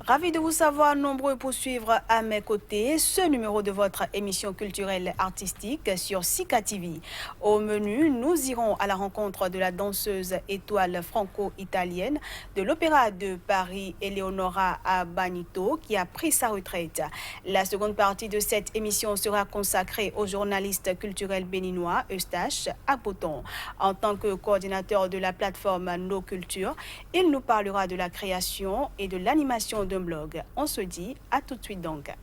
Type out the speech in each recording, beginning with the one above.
Ravi de vous savoir nombreux pour suivre à mes côtés ce numéro de votre émission culturelle artistique sur Sika TV. Au menu, nous irons à la rencontre de la danseuse étoile franco-italienne de l'Opéra de Paris, Eleonora Abanito, qui a pris sa retraite. La seconde partie de cette émission sera consacrée au journaliste culturel béninois Eustache Agboton. En tant que coordinateur de la plateforme Nos Cultures, il nous parlera de la création et de l'animation d'un blog. On se dit à tout de suite donc.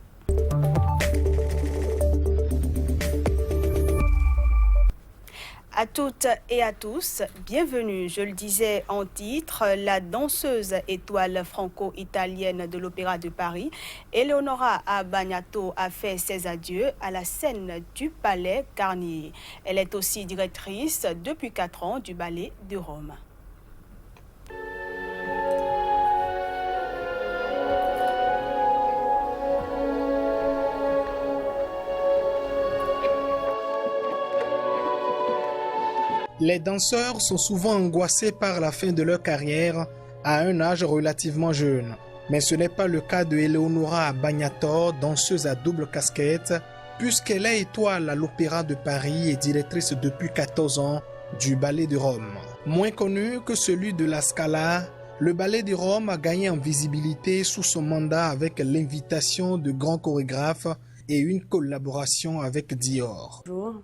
À toutes et à tous, bienvenue. Je le disais en titre, la danseuse étoile franco-italienne de l'Opéra de Paris, Eleonora Abagnato, a fait ses adieux à la scène du Palais Garnier. Elle est aussi directrice depuis 4 ans du Ballet de Rome. Les danseurs sont souvent angoissés par la fin de leur carrière à un âge relativement jeune. Mais ce n'est pas le cas de Eleonora Abagnato, danseuse à double casquette, puisqu'elle est étoile à l'Opéra de Paris et directrice depuis 14 ans du Ballet de Rome. Moins connu que celui de la Scala, le Ballet de Rome a gagné en visibilité sous son mandat avec l'invitation de grands chorégraphes et une collaboration avec Dior. Bonjour.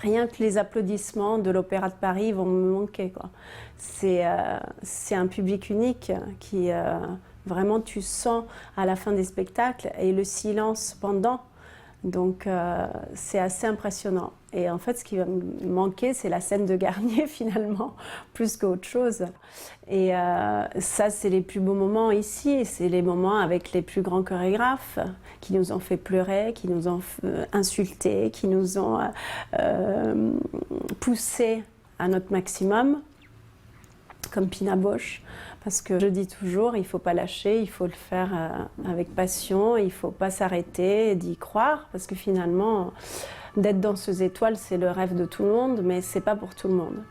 Rien que les applaudissements de l'Opéra de Paris vont me manquer, quoi. C'est un public unique qui, vraiment, tu sens à la fin des spectacles et le silence pendant. Donc, c'est assez impressionnant. Et en fait, ce qui va me manquer, c'est la scène de Garnier, finalement, plus qu'autre chose. Et ça, c'est les plus beaux moments ici. Et c'est les moments avec les plus grands chorégraphes qui nous ont fait pleurer, qui nous ont insultés, qui nous ont poussés à notre maximum, comme Pina Bausch. Parce que je dis toujours, il ne faut pas lâcher, il faut le faire avec passion, il ne faut pas s'arrêter et d'y croire, parce que finalement, d'être danseuse étoile, c'est le rêve de tout le monde, mais ce n'est pas pour tout le monde.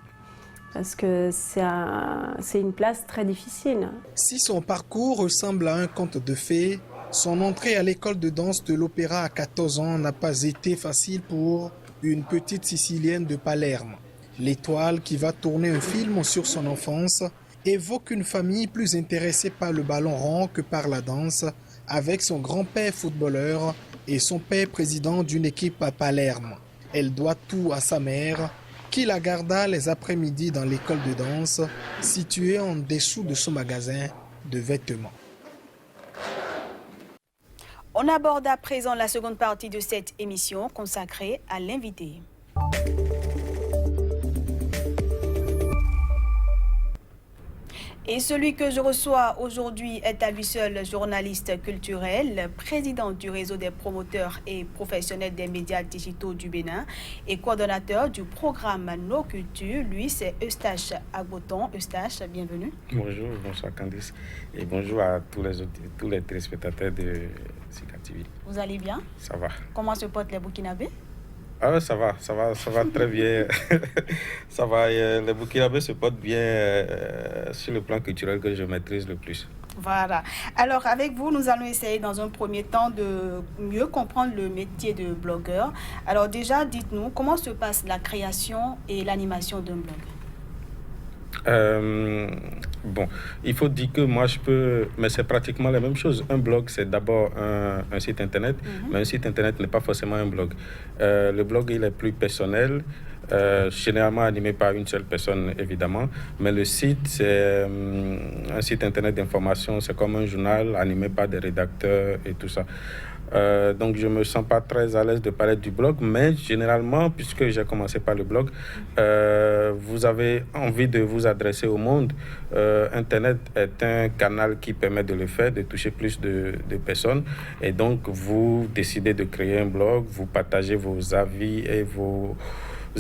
Parce que c'est une place très difficile. Si son parcours ressemble à un conte de fées, son entrée à l'école de danse de l'Opéra à 14 ans n'a pas été facile pour une petite Sicilienne de Palerme. L'étoile, qui va tourner un film sur son enfance, évoque une famille plus intéressée par le ballon rond que par la danse, avec son grand-père footballeur et son père président d'une équipe à Palerme. Elle doit tout à sa mère, qui la garda les après-midi dans l'école de danse, située en dessous de son magasin de vêtements. On aborde à présent la seconde partie de cette émission consacrée à l'invité. Et celui que je reçois aujourd'hui est à lui seul journaliste culturel, président du réseau des promoteurs et professionnels des médias digitaux du Bénin et coordonnateur du programme Nos Cultures. Lui, c'est Eustache Agboton. Eustache, bienvenue. Bonjour, bonsoir Candice et bonjour à tous les téléspectateurs de Sika TV. Vous allez bien? Ça va. Comment se portent les Burkinabés? Ah, ça va très bien. Ça va, les Burkinabés se portent bien sur le plan culturel que je maîtrise le plus. Voilà. Alors, avec vous, nous allons essayer dans un premier temps de mieux comprendre le métier de blogueur. Alors déjà, dites-nous, comment se passe la création et l'animation d'un blog? Bon, il faut dire que moi mais c'est pratiquement la même chose. Un blog, c'est d'abord un site internet, mais un site internet n'est pas forcément un blog. Le blog, il est plus personnel, généralement animé par une seule personne, évidemment, mais le site, c'est un site internet d'information, c'est comme un journal animé par des rédacteurs et tout ça. Donc je ne me sens pas très à l'aise de parler du blog, mais généralement, puisque j'ai commencé par le blog, vous avez envie de vous adresser au monde. Internet est un canal qui permet de le faire, de toucher plus de personnes. Et donc, vous décidez de créer un blog, vous partagez vos avis et vos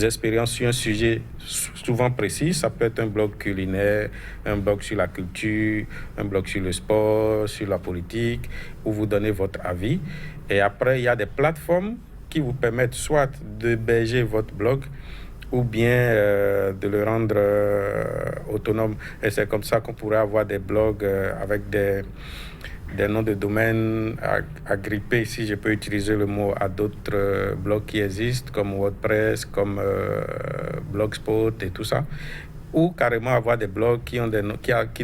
expériences sur un sujet souvent précis. Ça peut être un blog culinaire, un blog sur la culture, un blog sur le sport, sur la politique, où vous donnez votre avis. Et après, il y a des plateformes qui vous permettent soit d'héberger votre blog ou bien de le rendre autonome. Et c'est comme ça qu'on pourrait avoir des blogs avec des noms de domaine agrippés, si je peux utiliser le mot, à d'autres blogs qui existent, comme WordPress, comme Blogspot et tout ça. Ou carrément avoir des blogs qui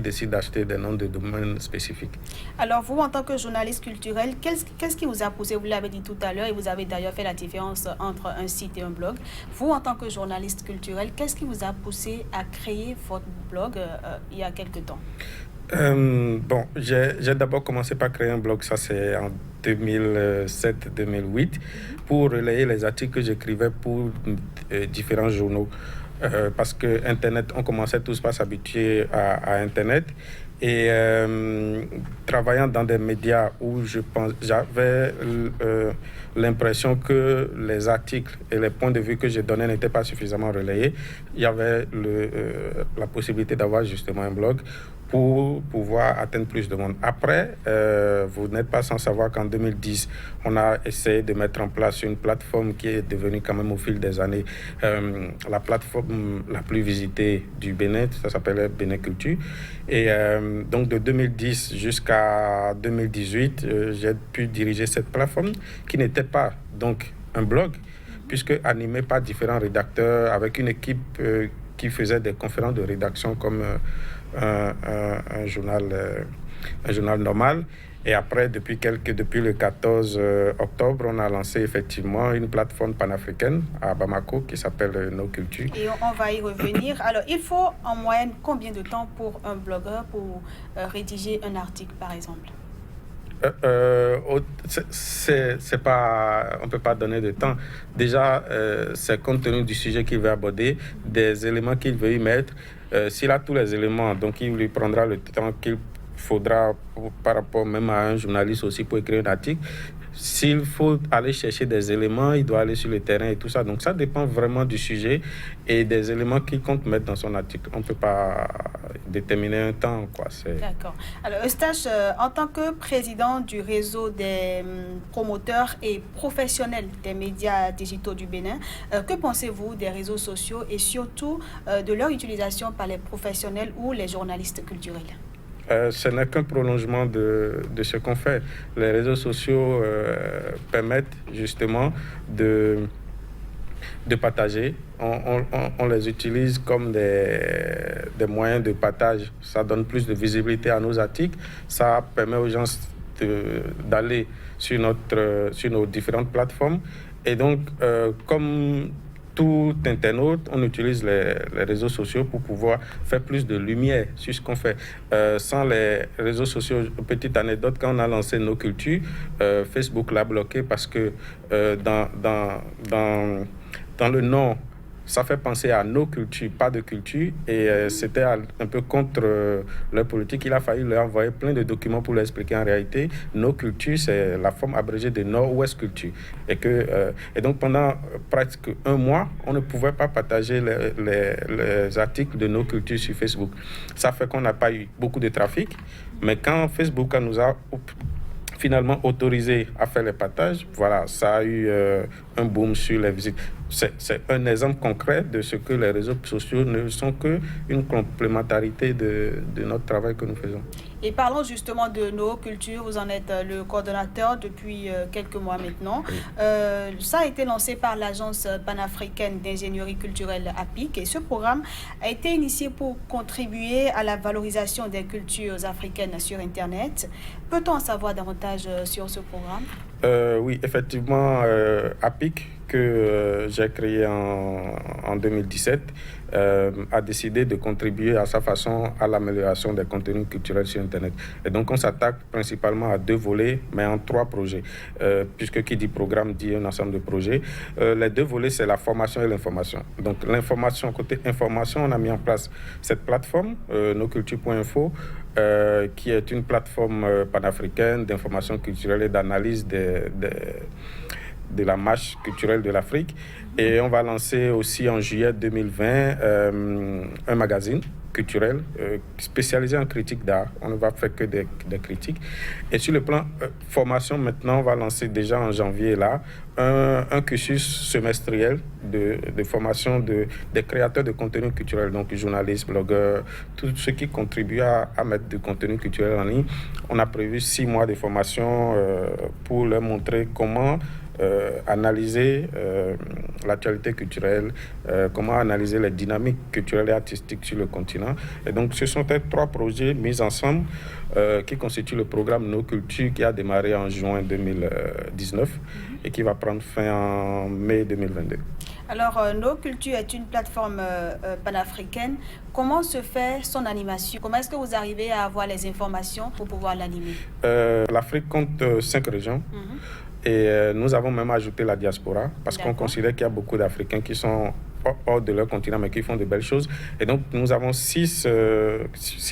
décident d'acheter des noms de domaines spécifiques. Alors, vous, en tant que journaliste culturel, qu'est-ce qui vous a poussé, vous l'avez dit tout à l'heure, et vous avez d'ailleurs fait la différence entre un site et un blog. Vous, en tant que journaliste culturel, qu'est-ce qui vous a poussé à créer votre blog il y a quelque temps? Bon, j'ai d'abord commencé par créer un blog, ça c'est en 2007-2008, pour relayer les articles que j'écrivais pour différents journaux. Parce que Internet, on commençait tous par s'habituer à Internet. Et travaillant dans des médias où j'avais l'impression que les articles et les points de vue que je donnais n'étaient pas suffisamment relayés, il y avait la possibilité d'avoir justement un blog pour pouvoir atteindre plus de monde. Après, vous n'êtes pas sans savoir qu'en 2010, on a essayé de mettre en place une plateforme qui est devenue quand même au fil des années la plateforme la plus visitée du Bénin, ça s'appelait Bénin Culture. Et donc de 2010 jusqu'à 2018, j'ai pu diriger cette plateforme qui n'était pas donc un blog, puisque animé par différents rédacteurs avec une équipe qui faisait des conférences de rédaction comme un journal normal. Et après, depuis le 14 octobre, on a lancé effectivement une plateforme panafricaine à Bamako qui s'appelle Nos Cultures. Et on va y revenir. Alors, il faut en moyenne combien de temps pour un blogueur pour rédiger un article, par exemple? C'est pas, on ne peut pas donner de temps. Déjà, c'est compte tenu du sujet qu'il veut aborder, des éléments qu'il veut y mettre. S'il a tous les éléments, donc il lui prendra le temps qu'il faudra par rapport même à un journaliste aussi pour écrire un article. S'il faut aller chercher des éléments, il doit aller sur le terrain et tout ça. Donc ça dépend vraiment du sujet et des éléments qu'il compte mettre dans son article. On ne peut pas déterminer un temps, quoi. D'accord. Alors Eustache, en tant que président du réseau des promoteurs et professionnels des médias digitaux du Bénin, que pensez-vous des réseaux sociaux et surtout de leur utilisation par les professionnels ou les journalistes culturels? Ce n'est qu'un prolongement de ce qu'on fait. Les réseaux sociaux permettent justement de partager. On les utilise comme des moyens de partage. Ça donne plus de visibilité à nos articles. Ça permet aux gens d'aller sur nos différentes plateformes. Et donc, comme tout internaute, on utilise les réseaux sociaux pour pouvoir faire plus de lumière sur ce qu'on fait. Sans les réseaux sociaux, petite anecdote, quand on a lancé Nos Cultures, Facebook l'a bloqué parce que dans le nom, ça fait penser à nos cultures, pas de culture, et c'était un peu contre leur politique. Il a fallu leur envoyer plein de documents pour leur expliquer en réalité. Nos cultures, c'est la forme abrégée de Nord-Ouest Culture. Et donc pendant presque un mois, on ne pouvait pas partager les articles de Nos Cultures sur Facebook. Ça fait qu'on n'a pas eu beaucoup de trafic, mais quand Facebook nous a finalement autorisé à faire les partages, voilà, ça a eu un boom sur les visites. C'est un exemple concret de ce que les réseaux sociaux ne sont qu'une complémentarité de notre travail que nous faisons. Et parlons justement de Nos Cultures. Vous en êtes le coordonnateur depuis quelques mois maintenant. Oui. Ça a été lancé par l'Agence panafricaine d'ingénierie culturelle APIC et ce programme a été initié pour contribuer à la valorisation des cultures africaines sur Internet. Peut-on en savoir davantage sur ce programme? Oui, effectivement, APIC, que j'ai créé en 2017, a décidé de contribuer à sa façon à l'amélioration des contenus culturels sur Internet. Et donc, on s'attaque principalement à 2 volets, mais en 3 projets, puisque qui dit programme dit un ensemble de projets. Les 2 volets, c'est la formation et l'information. Donc, l'information, côté information, on a mis en place cette plateforme, noscultures.info, qui est une plateforme panafricaine d'information culturelle et d'analyse de la marche culturelle de l'Afrique. Et on va lancer aussi en juillet 2020 un magazine culturel spécialisé en critique d'art. On ne va faire que des critiques. Et sur le plan formation, maintenant, on va lancer déjà en janvier là un cursus semestriel de formation des créateurs de contenu culturel, donc journalistes, blogueurs, tous ceux qui contribuent à mettre du contenu culturel en ligne. On a prévu 6 mois de formation pour leur montrer comment analyser l'actualité culturelle, comment analyser les dynamiques culturelles et artistiques sur le continent. Et donc, ce sont 3 projets mis ensemble qui constituent le programme Nos Cultures qui a démarré en juin 2019 et qui va prendre fin en mai 2022. Alors, Nos Cultures est une plateforme panafricaine. Comment se fait son animation? Comment est-ce que vous arrivez à avoir les informations pour pouvoir l'animer? L'Afrique compte 5 régions. Et nous avons même ajouté la diaspora parce qu'on considère qu'il y a beaucoup d'Africains qui sont hors de leur continent mais qui font de belles choses. Et donc, nous avons 6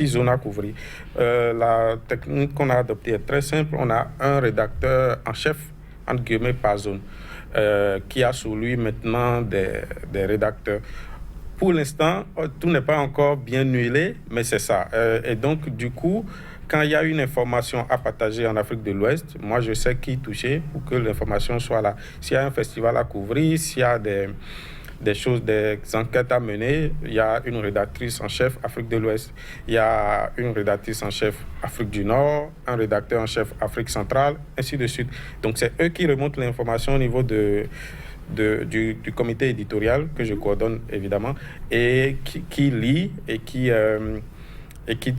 zones à couvrir. La technique qu'on a adoptée est très simple. On a un rédacteur en chef, entre guillemets, par zone, qui a sous lui maintenant des rédacteurs. Pour l'instant, tout n'est pas encore bien huilé, mais c'est ça. Et donc, du coup, quand il y a une information à partager en Afrique de l'Ouest, moi, je sais qui toucher pour que l'information soit là. S'il y a un festival à couvrir, s'il y a des choses, des enquêtes à mener, il y a une rédactrice en chef Afrique de l'Ouest, il y a une rédactrice en chef Afrique du Nord, un rédacteur en chef Afrique centrale, ainsi de suite. Donc, c'est eux qui remontent l'information au niveau du comité éditorial que je coordonne évidemment et qui lit et qui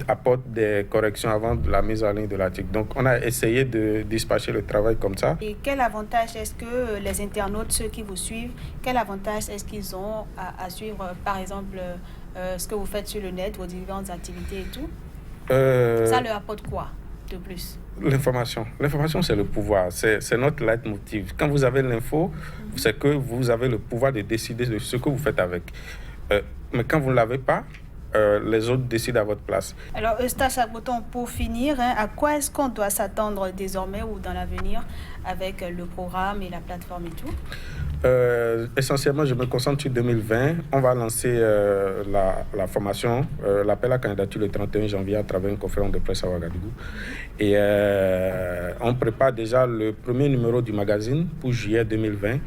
apporte des corrections avant de la mise en ligne de l'article. Donc, on a essayé de dispatcher le travail comme ça. Et quel avantage est-ce que les internautes, ceux qui vous suivent, quel avantage est-ce qu'ils ont à suivre, par exemple, ce que vous faites sur le net, vos différentes activités et tout? Ça leur apporte quoi de plus? L'information. L'information, c'est le pouvoir. C'est notre leitmotiv. Quand vous avez l'info, c'est que vous avez le pouvoir de décider de ce que vous faites avec. Mais quand vous ne l'avez pas, les autres décident à votre place. Alors, Eustache Agboton, pour finir, à quoi est-ce qu'on doit s'attendre désormais ou dans l'avenir avec le programme et la plateforme et tout? Essentiellement, je me concentre sur 2020. On va lancer la formation, l'appel à candidature le 31 janvier à travers une conférence de presse à Ouagadougou. Et on prépare déjà le premier numéro du magazine pour juillet 2020.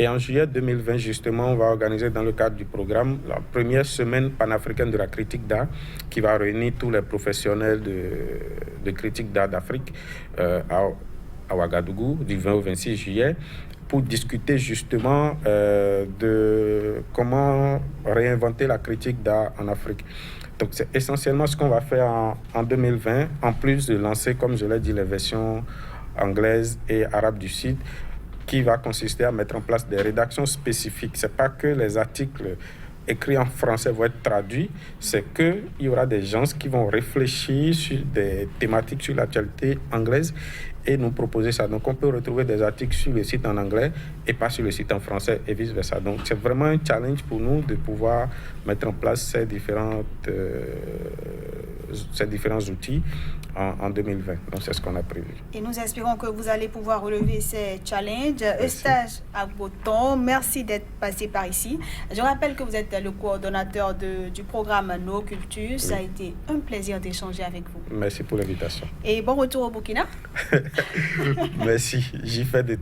Et en juillet 2020, justement, on va organiser dans le cadre du programme la première semaine panafricaine de la critique d'art qui va réunir tous les professionnels de critique d'art d'Afrique à Ouagadougou du 20 au 26 juillet pour discuter justement de comment réinventer la critique d'art en Afrique. Donc, c'est essentiellement ce qu'on va faire en 2020, en plus de lancer, comme je l'ai dit, les versions anglaises et arabes du site, qui va consister à mettre en place des rédactions spécifiques. Ce n'est pas que les articles écrits en français vont être traduits, c'est qu'il y aura des gens qui vont réfléchir sur des thématiques sur l'actualité anglaise et nous proposer ça. Donc, on peut retrouver des articles sur le site en anglais et pas sur le site en français et vice-versa. Donc, c'est vraiment un challenge pour nous de pouvoir mettre en place ces différents outils en 2020. Donc, c'est ce qu'on a prévu. Et nous espérons que vous allez pouvoir relever ces challenges. Eustache Agboton, merci d'être passé par ici. Je rappelle que vous êtes le coordonnateur du programme Nos Cultures. Oui. Ça a été un plaisir d'échanger avec vous. Merci pour l'invitation. Et bon retour au Burkina. Merci. J'y fais de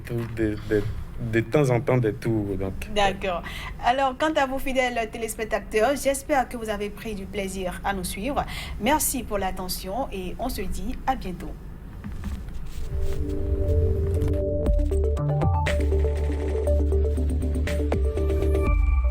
temps en temps des tours. D'accord. Alors, quant à vous, fidèles téléspectateurs, j'espère que vous avez pris du plaisir à nous suivre. Merci pour l'attention et on se dit à bientôt.